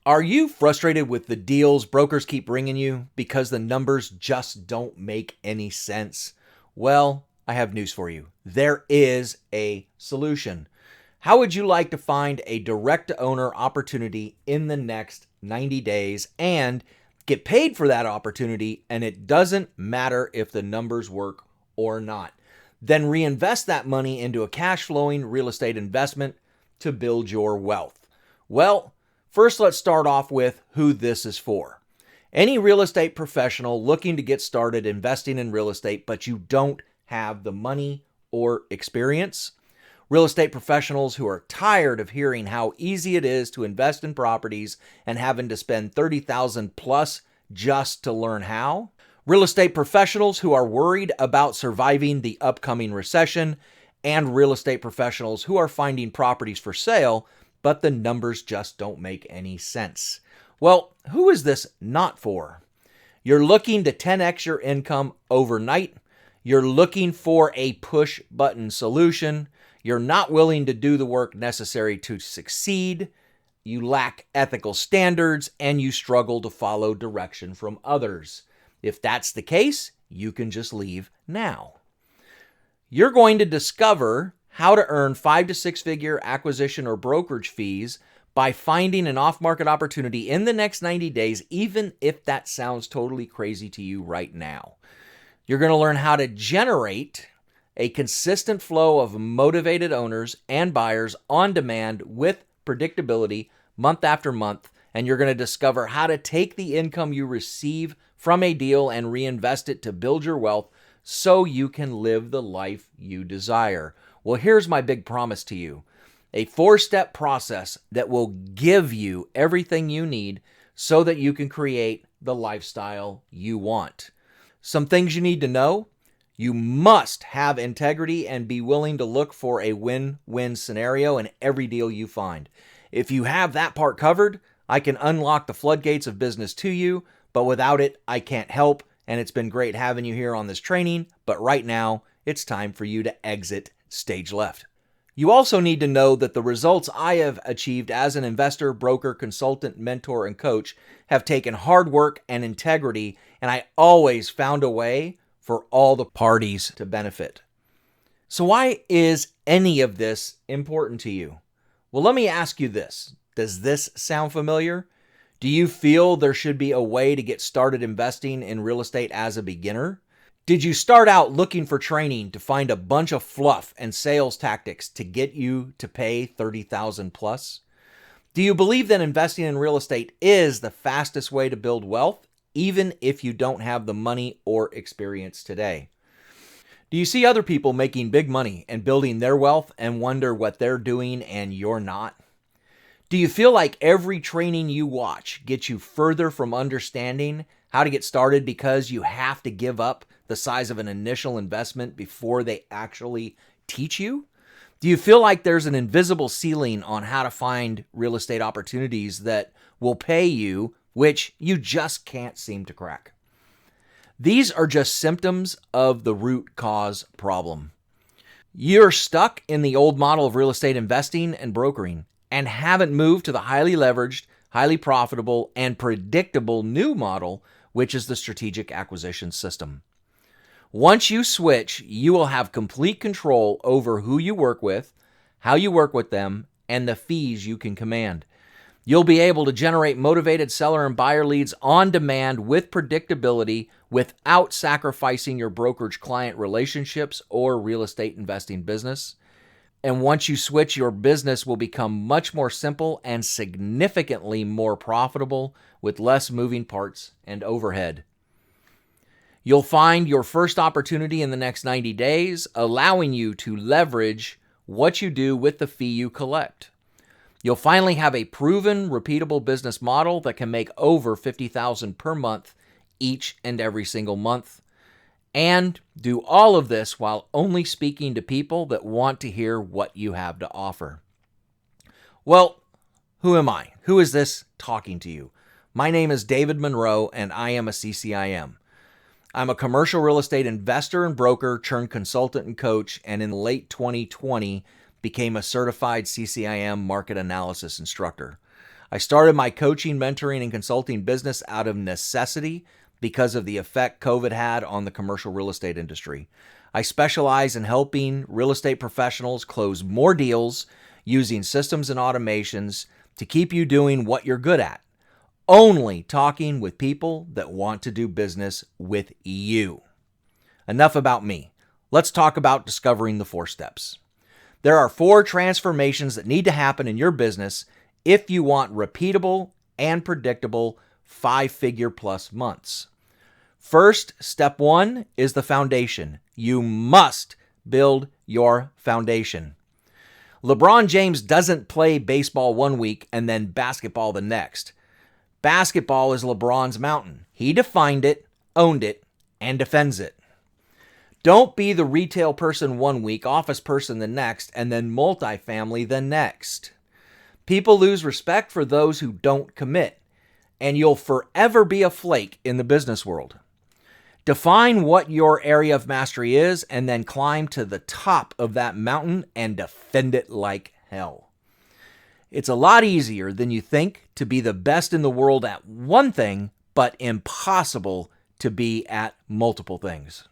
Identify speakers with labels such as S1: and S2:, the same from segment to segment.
S1: Are you frustrated with the deals brokers keep bringing you because the numbers just don't make any sense? Well, I have news for you. There is a solution. How would you like to find a direct-to-owner opportunity in the next 90 days and get paid for that opportunity, and it doesn't matter if the numbers work or not? Then reinvest that money into a cash-flowing real estate investment to build your wealth. Well, first, let's start off with who this is for. Any real estate professional looking to get started investing in real estate, but you don't have the money or experience. Real estate professionals who are tired of hearing how easy it is to invest in properties and having to spend $30,000 plus just to learn how. Real estate professionals who are worried about surviving the upcoming recession, and real estate professionals who are finding properties for sale, but the numbers just don't make any sense. Well, who is this not for? You're looking to 10x your income overnight. You're looking for a push button solution. You're not willing to do the work necessary to succeed. You lack ethical standards and you struggle to follow direction from others. If that's the case, you can just leave now. You're going to discover how to earn 5 to 6 figure acquisition or brokerage fees by finding an off-market opportunity in the next 90 days, even if that sounds totally crazy to you right now. You're going to learn how to generate a consistent flow of motivated owners and buyers on demand with predictability month after month, and you're going to discover how to take the income you receive from a deal and reinvest it to build your wealth so you can live the life you desire. Well, here's my big promise to you. A 4-step process that will give you everything you need so that you can create the lifestyle you want. Some things you need to know. You must have integrity and be willing to look for a win-win scenario in every deal you find. If you have that part covered, I can unlock the floodgates of business to you, but without it, I can't help. And it's been great having you here on this training, but right now, it's time for you to exit stage left. You also need to know that the results I have achieved as an investor, broker, consultant, mentor, and coach have taken hard work and integrity, and I always found a way for all the parties to benefit. So why is any of this important to you? Well, let me ask you this. Does this sound familiar? Do you feel there should be a way to get started investing in real estate as a beginner? Did you start out looking for training to find a bunch of fluff and sales tactics to get you to pay $30,000 plus? Do you believe that investing in real estate is the fastest way to build wealth, even if you don't have the money or experience today? Do you see other people making big money and building their wealth and wonder what they're doing and you're not? Do you feel like every training you watch gets you further from understanding how to get started because you have to give up the size of an initial investment before they actually teach you? Do you feel like there's an invisible ceiling on how to find real estate opportunities that will pay you, which you just can't seem to crack? These are just symptoms of the root cause problem. You're stuck in the old model of real estate investing and brokering and haven't moved to the highly leveraged, highly profitable, and predictable new model, which is the strategic acquisition system. Once you switch, you will have complete control over who you work with, how you work with them, and the fees you can command. You'll be able to generate motivated seller and buyer leads on demand with predictability without sacrificing your brokerage client relationships or real estate investing business. And once you switch, your business will become much more simple and significantly more profitable with less moving parts and overhead. You'll find your first opportunity in the next 90 days, allowing you to leverage what you do with the fee you collect. You'll finally have a proven, repeatable business model that can make over $50,000 per month each and every single month. And do all of this while only speaking to people that want to hear what you have to offer. Well, who am I? Who is this talking to you? My name is David Monroe, and I am a CCIM. I'm a commercial real estate investor and broker turned consultant and coach, and in late 2020 became a certified CCIM market analysis instructor. I started my coaching, mentoring, and consulting business out of necessity because of the effect COVID had on the commercial real estate industry. I specialize in helping real estate professionals close more deals using systems and automations to keep you doing what you're good at, only talking with people that want to do business with you. Enough about me. Let's talk about discovering the 4 steps. There are 4 transformations that need to happen in your business if you want repeatable and predictable 5-figure plus months. First, step 1 is the foundation. You must build your foundation. LeBron James doesn't play baseball one week and then basketball the next. Basketball is LeBron's mountain. He defined it, owned it, and defends it. Don't be the retail person one week, office person the next, and then multifamily the next. People lose respect for those who don't commit, and you'll forever be a flake in the business world. Define what your area of mastery is and then climb to the top of that mountain and defend it like hell. It's a lot easier than you think to be the best in the world at one thing, but impossible to be at multiple things.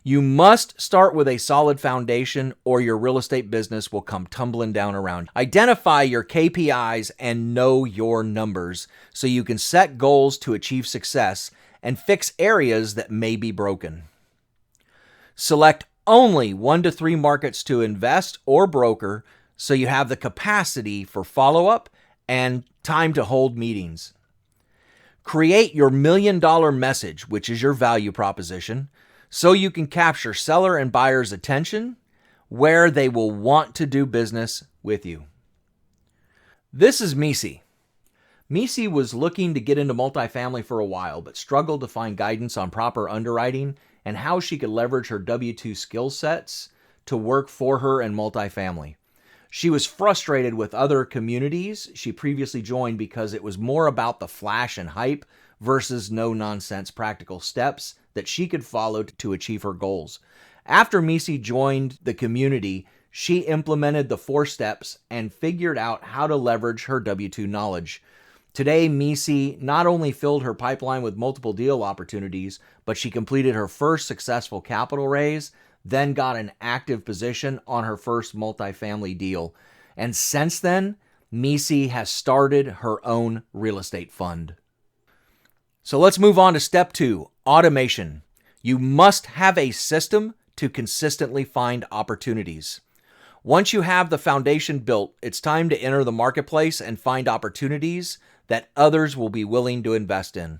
S1: You must start with a solid foundation or your real estate business will come tumbling down around. Identify your KPIs and know your numbers so you can set goals to achieve success and fix areas that may be broken. Select only 1 to 3 markets to invest or broker so you have the capacity for follow-up and time to hold meetings. Create your $1 million message, which is your value proposition, so you can capture seller and buyer's attention where they will want to do business with you. This is Misi. Misi was looking to get into multifamily for a while, but struggled to find guidance on proper underwriting and how she could leverage her W-2 skill sets to work for her in multifamily. She was frustrated with other communities she previously joined because it was more about the flash and hype versus no-nonsense practical steps that she could follow to achieve her goals. After Misi joined the community, she implemented the 4 steps and figured out how to leverage her W-2 knowledge. Today, Misi not only filled her pipeline with multiple deal opportunities, but she completed her first successful capital raise, then got an active position on her first multifamily deal. And since then, Misi has started her own real estate fund. So let's move on to step 2, automation. You must have a system to consistently find opportunities. Once you have the foundation built, it's time to enter the marketplace and find opportunities that others will be willing to invest in.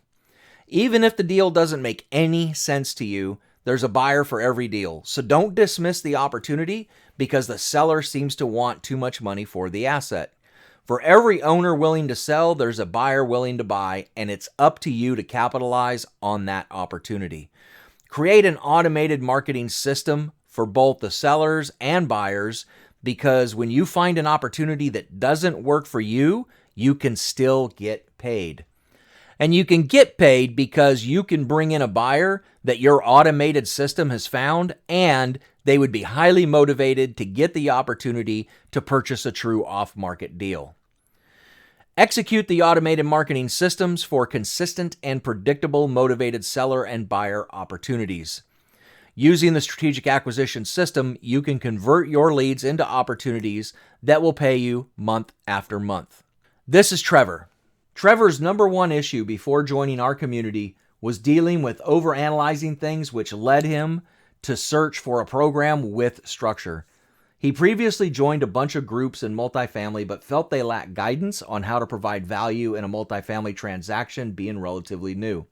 S1: Even if the deal doesn't make any sense to you, there's a buyer for every deal. So don't dismiss the opportunity because the seller seems to want too much money for the asset. For every owner willing to sell, there's a buyer willing to buy, and it's up to you to capitalize on that opportunity. Create an automated marketing system for both the sellers and buyers because when you find an opportunity that doesn't work for you, you can still get paid. And you can get paid because you can bring in a buyer that your automated system has found, and they would be highly motivated to get the opportunity to purchase a true off-market deal. Execute the automated marketing systems for consistent and predictable motivated seller and buyer opportunities. Using the strategic acquisition system, you can convert your leads into opportunities that will pay you month after month. This is Trevor. Trevor's number one issue before joining our community was dealing with overanalyzing things, which led him to search for a program with structure. He previously joined a bunch of groups in multifamily, but felt they lacked guidance on how to provide value in a multifamily transaction, being relatively new.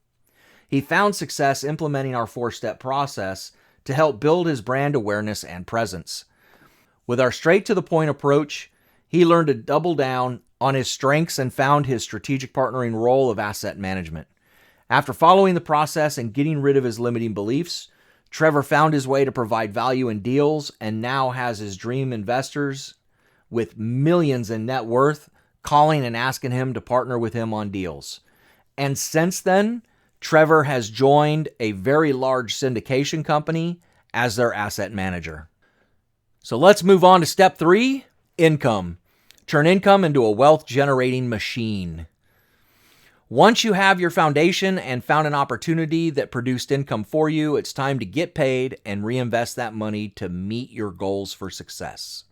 S1: He found success implementing our 4-step process to help build his brand awareness and presence. With our straight-to-the-point approach, he learned to double down on his strengths and found his strategic partnering role of asset management. After following the process and getting rid of his limiting beliefs, Trevor found his way to provide value in deals and now has his dream investors with millions in net worth calling and asking him to partner with him on deals. And since then, Trevor has joined a very large syndication company as their asset manager. So let's move on to step 3, income. Turn income into a wealth-generating machine. Once you have your foundation and found an opportunity that produced income for you, it's time to get paid and reinvest that money to meet your goals for success.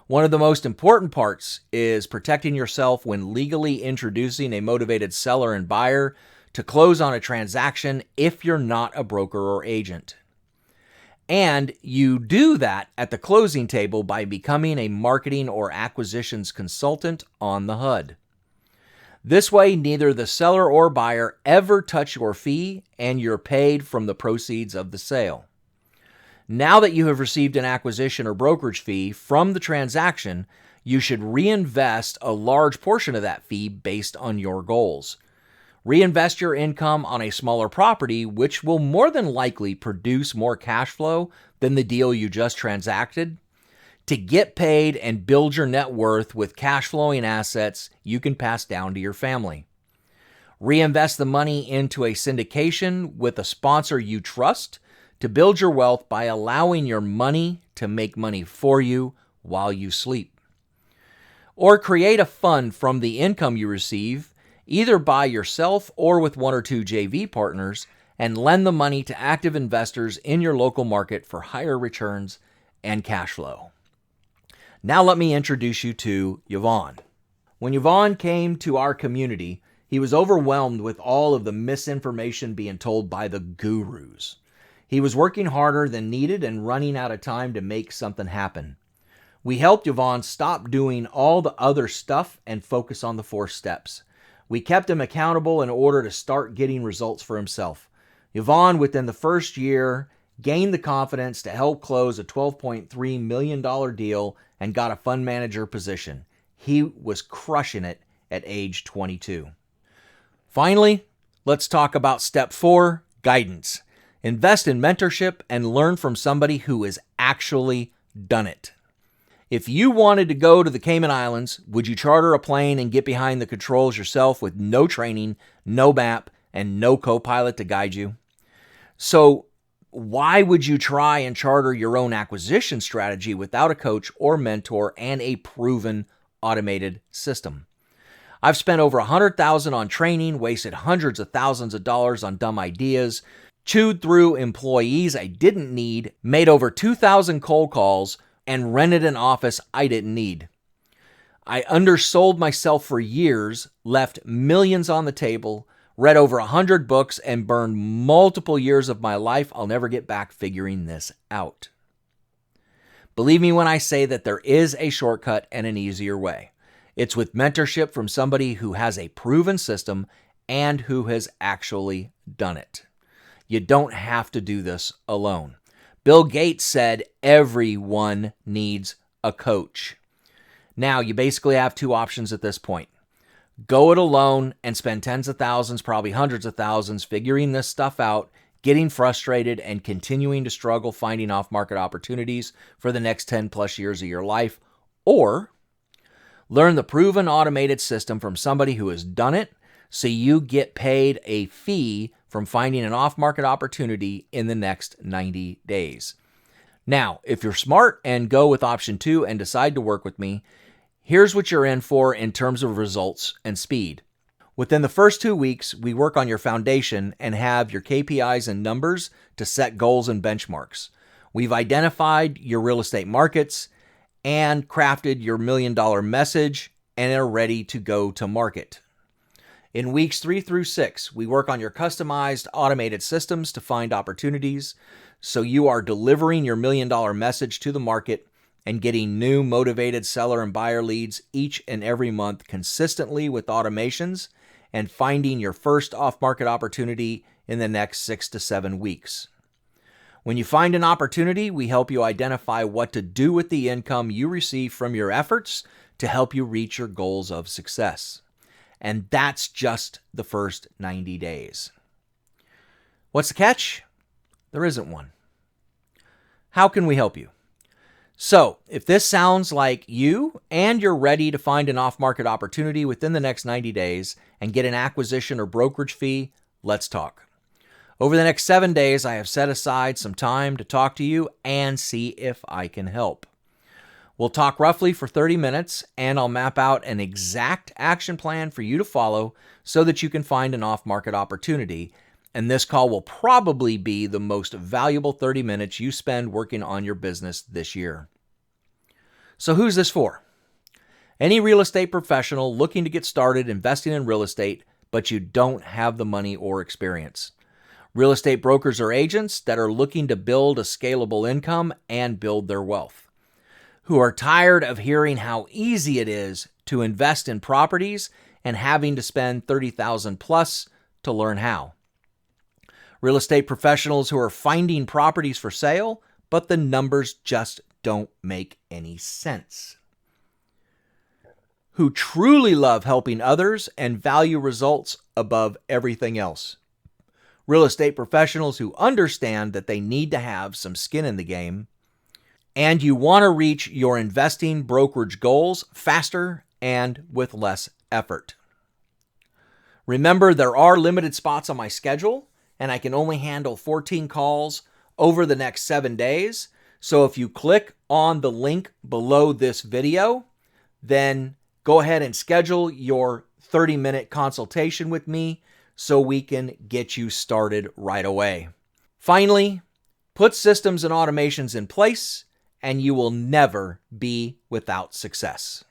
S1: One of the most important parts is protecting yourself when legally introducing a motivated seller and buyer to close on a transaction if you're not a broker or agent. And you do that at the closing table by becoming a marketing or acquisitions consultant on the HUD. This way, neither the seller or buyer ever touch your fee, and you're paid from the proceeds of the sale. Now that you have received an acquisition or brokerage fee from the transaction, you should reinvest a large portion of that fee based on your goals. Reinvest your income on a smaller property, which will more than likely produce more cash flow than the deal you just transacted, to get paid and build your net worth with cash flowing assets you can pass down to your family. Reinvest the money into a syndication with a sponsor you trust to build your wealth by allowing your money to make money for you while you sleep. Or create a fund from the income you receive, either by yourself or with one or two JV partners, and lend the money to active investors in your local market for higher returns and cash flow. Now let me introduce you to Yvonne. When Yvonne came to our community, he was overwhelmed with all of the misinformation being told by the gurus. He was working harder than needed and running out of time to make something happen. We helped Yvonne stop doing all the other stuff and focus on the 4 steps. We kept him accountable in order to start getting results for himself. Yvonne, within the first year, gained the confidence to help close a $12.3 million deal and got a fund manager position. He was crushing it at age 22. Finally, let's talk about step 4, guidance. Invest in mentorship and learn from somebody who has actually done it. If you wanted to go to the Cayman Islands, would you charter a plane and get behind the controls yourself with no training, no map, and no co-pilot to guide you? So why would you try and charter your own acquisition strategy without a coach or mentor and a proven automated system? I've spent over $100,000 on training, wasted hundreds of thousands of dollars on dumb ideas, chewed through employees I didn't need, made over 2,000 cold calls, and rented an office I didn't need. I undersold myself for years, left millions on the table, read over 100 books, and burned multiple years of my life I'll never get back figuring this out. Believe me when I say that there is a shortcut and an easier way. It's with mentorship from somebody who has a proven system and who has actually done it. You don't have to do this alone. Bill Gates said everyone needs a coach. Now, you basically have 2 options at this point. Go it alone and spend tens of thousands, probably hundreds of thousands, figuring this stuff out, getting frustrated, and continuing to struggle finding off-market opportunities for the next 10 plus years of your life. Or learn the proven automated system from somebody who has done it so you get paid a fee from finding an off-market opportunity in the next 90 days. Now, if you're smart and go with option 2 and decide to work with me, here's what you're in for in terms of results and speed. Within the first 2 weeks, we work on your foundation and have your KPIs and numbers to set goals and benchmarks. We've identified your real estate markets and crafted your $1 million message and are ready to go to market. In weeks 3 through 6, we work on your customized automated systems to find opportunities so you are delivering your $1 million message to the market and getting new motivated seller and buyer leads each and every month consistently with automations and finding your first off-market opportunity in the next 6 to 7 weeks. When you find an opportunity, we help you identify what to do with the income you receive from your efforts to help you reach your goals of success. And that's just the first 90 days. What's the catch? There isn't one. How can we help you? So, if this sounds like you and you're ready to find an off-market opportunity within the next 90 days and get an acquisition or brokerage fee, let's talk. Over the next 7 days, I have set aside some time to talk to you and see if I can help. We'll talk roughly for 30 minutes, and I'll map out an exact action plan for you to follow so that you can find an off-market opportunity. And this call will probably be the most valuable 30 minutes you spend working on your business this year. So who's this for? Any real estate professional looking to get started investing in real estate, but you don't have the money or experience. Real estate brokers or agents that are looking to build a scalable income and build their wealth. Who are tired of hearing how easy it is to invest in properties and having to spend $30,000 plus to learn how. Real estate professionals who are finding properties for sale, but the numbers just don't make any sense. Who truly love helping others and value results above everything else. Real estate professionals who understand that they need to have some skin in the game, and you want to reach your investing brokerage goals faster and with less effort. Remember, there are limited spots on my schedule, and I can only handle 14 calls over the next 7 days. So if you click on the link below this video, then go ahead and schedule your 30-minute consultation with me so we can get you started right away. Finally, put systems and automations in place, and you will never be without success.